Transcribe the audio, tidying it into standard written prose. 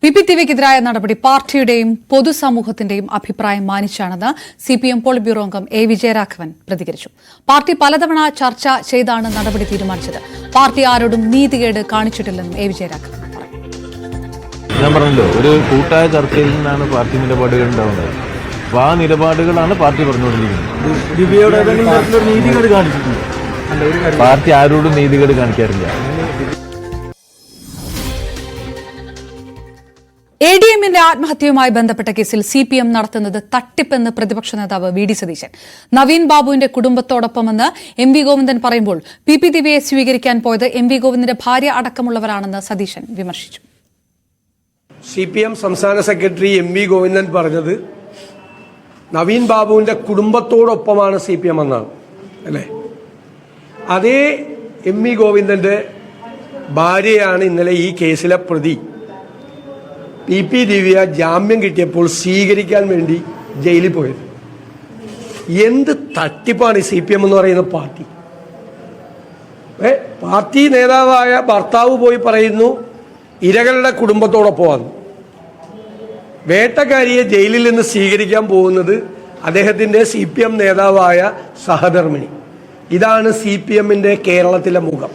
PPTVക്കെതിരായ നടപടി പാർട്ടിയുടെയും പൊതുസമൂഹത്തിന്റെയും അഭിപ്രായം മാനിച്ചാണെന്ന് CPM പോളിറ്റ് ബ്യൂറോ അംഗം A. വിജയരാഘവൻ പ്രതികരിച്ചു. പാർട്ടി പലതവണ ചർച്ച ചെയ്താണ് നടപടി തീരുമാനിച്ചത്. പാർട്ടി ആരോടും നീതികേട് കാണിച്ചിട്ടില്ലെന്നും A. വിജയരാഘവൻ പറഞ്ഞു. ഞാൻ പറഞ്ഞല്ലോ, ഒരു കൂട്ടായ ചർച്ചയിൽ നിന്നാണ് പാർട്ടി നിലപാടുകൾ ഉണ്ടാവുന്നത്. അപ്പോൾ ആ നിലപാടുകളാണ് പാർട്ടി പറഞ്ഞുകൊണ്ടിരിക്കുന്നത്. പാർട്ടി ആരോടും നീതികേട് കാണിക്കാറില്ല. ADMന്റെ ആത്മഹത്യയുമായി ബന്ധപ്പെട്ട കേസിൽ CPM നടത്തുന്നത് തട്ടിപ്പെന്ന് പ്രതിപക്ഷ നേതാവ് VD സതീശൻ. നവീൻ ബാബുവിന്റെ കുടുംബത്തോടൊപ്പമെന്ന് MV ഗോവിന്ദൻ പറയുമ്പോൾ PPTVയെ സ്വീകരിക്കാൻ പോയത് MV ഗോവിന്ദന്റെ ഭാര്യ അടക്കമുള്ളവരാണെന്ന് സതീശൻ വിമർശിച്ചു. CPM സംസ്ഥാന സെക്രട്ടറി MV ഗോവിന്ദൻ പറഞ്ഞത് നവീൻ ബാബുവിന്റെ കുടുംബത്തോടൊപ്പമാണ് CPM എന്നാണ്, അല്ലേ? അതേ MV ഗോവിന്ദന്റെ ഭാര്യയാണ് ഇന്നലെ ഈ കേസിലെ പ്രതി. PP ദിവ്യ ജാമ്യം കിട്ടിയപ്പോൾ സ്വീകരിക്കാൻ വേണ്ടി ജയിലിൽ പോയത്. എന്ത് തട്ടിപ്പാണ് ഈ CPM എന്ന് പറയുന്ന പാർട്ടി? പാർട്ടി നേതാവായ ഭർത്താവ് പോയി പറയുന്നു ഇരകളുടെ കുടുംബത്തോടൊപ്പമാണ്. വേട്ടക്കാരിയെ ജയിലിൽ നിന്ന് സ്വീകരിക്കാൻ പോകുന്നത് അദ്ദേഹത്തിന്റെ CPM നേതാവായ സഹധർമ്മിണി. ഇതാണ് CPMന്റെ കേരളത്തിലെ മുഖം.